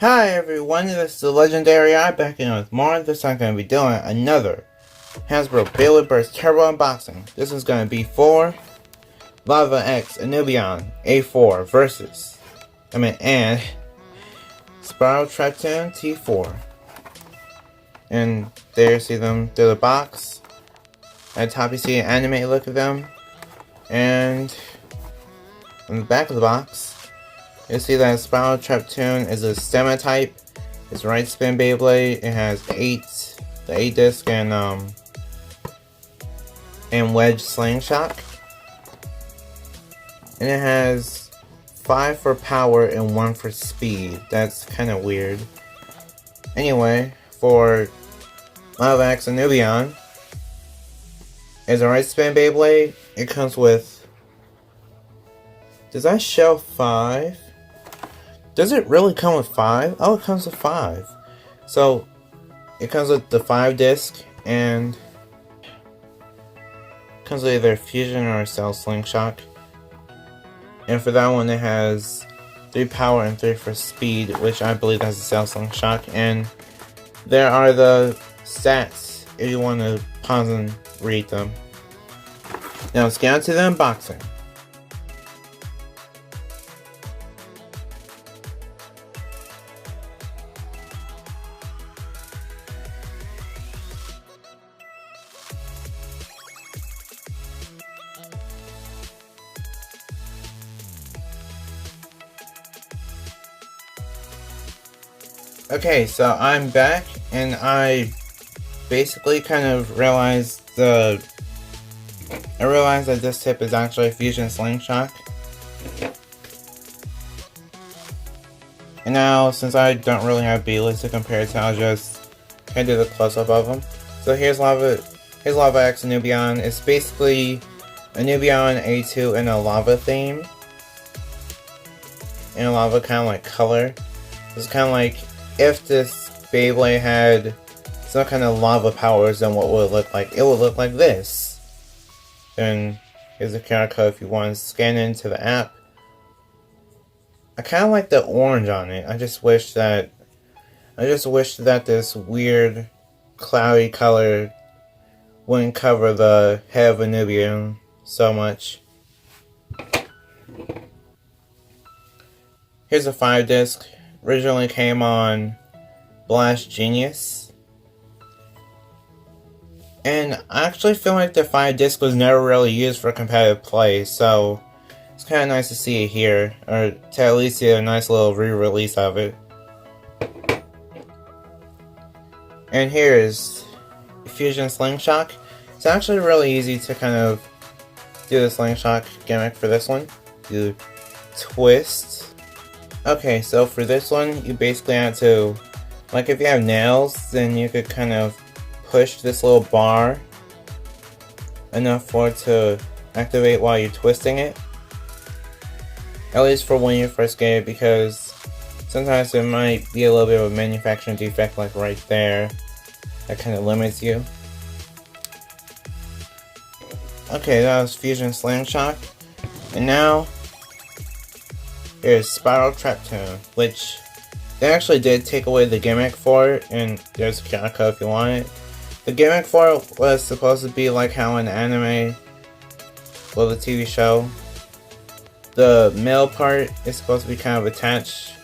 Hi everyone, this is the Legendary Eye back in with more. This time I'm going to be doing another Hasbro Beyblade Burst Turbo Unboxing. This is going to be for Lava X Anubion A4 versus, and Spiral Treptune T4. And there you see them through the box. At the top you see an animated look of them. And on the back of the box, you see that Spiral Treptune is a stemma type. It's right spin Beyblade. It has the 8 disc and wedge slingshot. And it has 5 for power and 1 for speed. That's kind of weird. Anyway, for Lava X Anubion, is a right spin Beyblade. It comes with. Does that show 5? Does it really come with 5? Oh, it comes with 5. So, it comes with the 5 disc and comes with either fusion or cell slingshot. And for that one, it has 3 power and 3 for speed, which I believe has a cell slingshot. And there are the stats if you want to pause and read them. Now let's get on to the unboxing. Okay, so I'm back, and I basically kind of realized that this tip is actually a fusion slingshot. And now, since I don't really have Beyblades to compare it to, I'll just kind of do the close-up of them. So here's Lava X Anubion. It's basically Anubion A2 in a lava theme. In a lava kind of like color. It's kind of like if this Beyblade had some kind of lava powers, then what would it look like? It would look like this. Then here's a QR code if you want to scan into the app. I kind of like the orange on it. I just wish that this weird cloudy color wouldn't cover the head of Anubion so much. Here's a 5 disc. Originally came on Blast Genius. And I actually feel like the 5 disc was never really used for competitive play, so it's kind of nice to see it here, or to at least see a nice little re-release of it. And here's Fusion Slingshot. It's actually really easy to kind of do the slingshot gimmick for this one. You twist. Okay, so for this one, you basically have to, like if you have nails, then you could kind of push this little bar enough for it to activate while you're twisting it. At least for when you first get it, because sometimes there might be a little bit of a manufacturing defect like right there that kind of limits you. Okay, that was Fusion Slingshot. And now here's Spiral Treptune, which they actually did take away the gimmick for it, and there's a QR code if you want it. The gimmick for it was supposed to be like how in anime, well, the TV show, the middle part is supposed to be kind of attached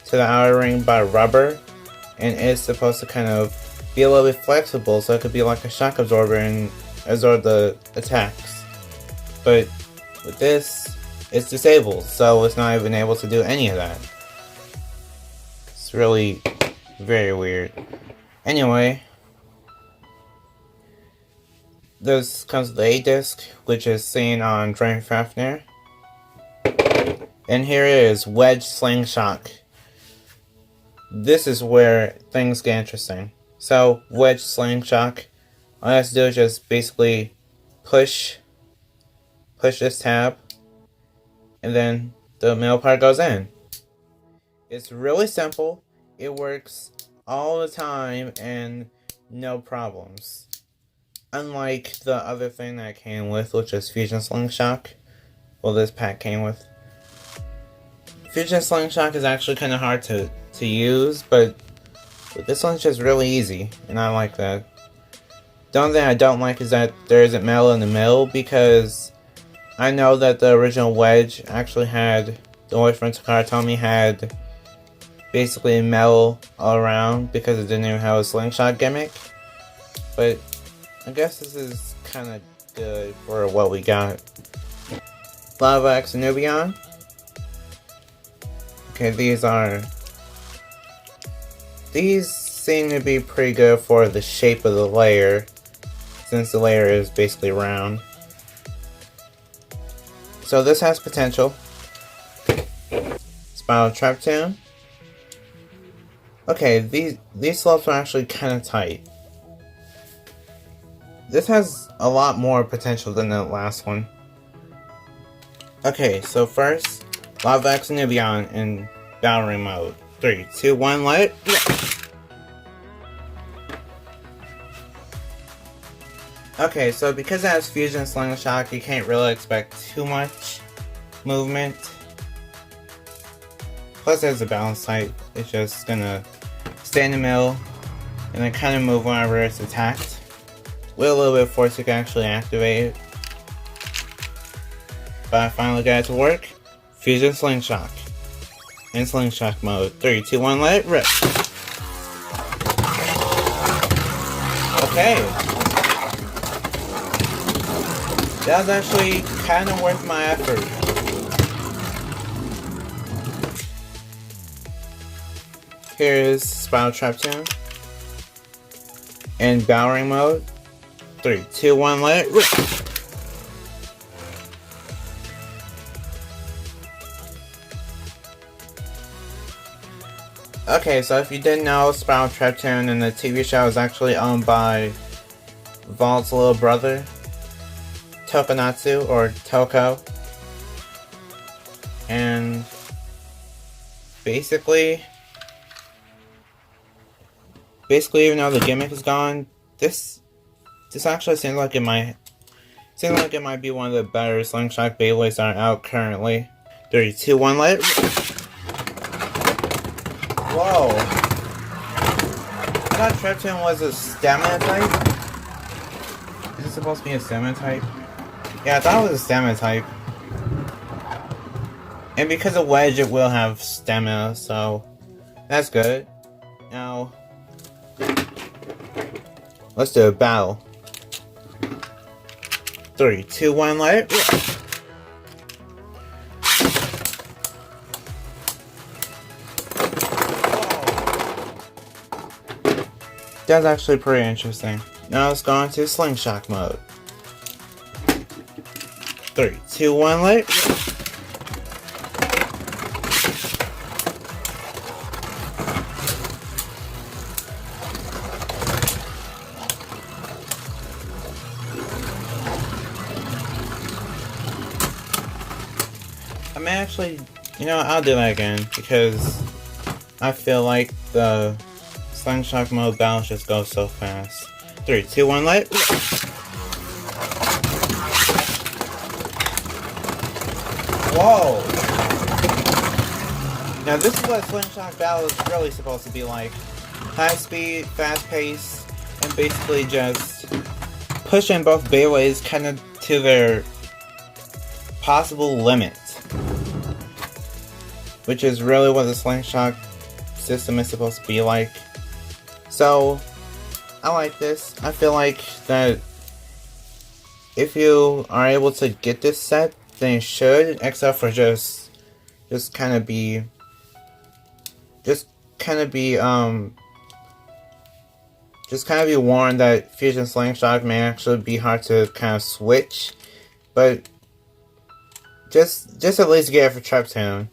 to the outer ring by rubber, and it's supposed to kind of be a little bit flexible, so it could be like a shock absorber and absorb the attacks. But with this, it's disabled, so it's not even able to do any of that. It's really very weird. Anyway, this comes with the 8 disc, which is seen on Drain Fafnir. And here is Wedge Slingshot. This is where things get interesting. So, Wedge Slingshot, all you have to do is just basically push this tab, and then the middle part goes in. It's really simple. It works all the time and no problems. Unlike the other thing that it came with, which is Fusion Slingshot. Well, this pack came with. Fusion Slingshot is actually kind of hard to use, but this one's just really easy, and I like that. The only thing I don't like is that there isn't metal in the middle, because I know that the original Wedge actually had, the voice rental car told me had basically metal all around because it didn't even have a slingshot gimmick. But I guess this is kind of good for what we got. Lava X Anubion. Okay, these seem to be pretty good for the shape of the layer, since the layer is basically round. So this has potential. Spiral Treptune. Okay, these slopes are actually kind of tight. This has a lot more potential than the last one. Okay, so first, Lava X Anubion in Battery mode. 3, 2, 1, let it go! Okay, so because it has Fusion Slingshot, you can't really expect too much movement. Plus there's a balance type. It's just gonna stay in the middle and then kind of move whenever it's attacked. With a little bit of force you can actually activate it. But I finally got it to work. Fusion Slingshot. In Slingshot mode. 3, 2, 1, let it rip! Okay. That was actually kind of worth my effort. Here is Spiral Treptune. In Bowering mode. 3, 2, 1, let it rip! Okay, so if you didn't know, Spiral Treptune in the TV show is actually owned by Vault's little brother, Tokonatsu, or Toko. And basically even though the gimmick is gone, this actually seems like it might be one of the better Slingshot Beyblades that are out currently. 3, 2, 1, let it rip! Whoa! I thought Treptune was a stamina type? Is it supposed to be a stamina type? Yeah, I thought it was a stamina type. And because of Wedge, it will have stamina, so that's good. Now, let's do a battle. 3, 2, 1, let it rip! That's actually pretty interesting. Now let's go on to Slingshot mode. 3, 2, 1, let it rip! I may actually, I'll do that again, because I feel like the Slingshot mode battles just go so fast. 3, 2, 1, let it rip! Whoa! Now this is what Slingshot battle is really supposed to be like. High speed, fast pace, and basically just pushing both Beyblades kind of to their possible limits. Which is really what the Slingshot system is supposed to be like. So, I like this. I feel like that if you are able to get this set, then you should, except for just kind of be warned that Fusion Slingshot may actually be hard to kind of switch, but just at least get it for Treptune.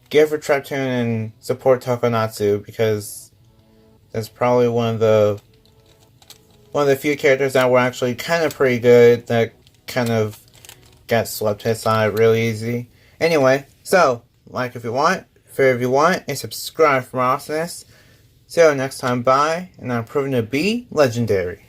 Get it for Treptune and support Tokonatsu, because that's probably one of the few characters that were actually kind of pretty good that kind of got swept aside really easy. Anyway, so like if you want, favorite if you want, and subscribe for more awesomeness. See you next time, bye, and I'm proving to be legendary.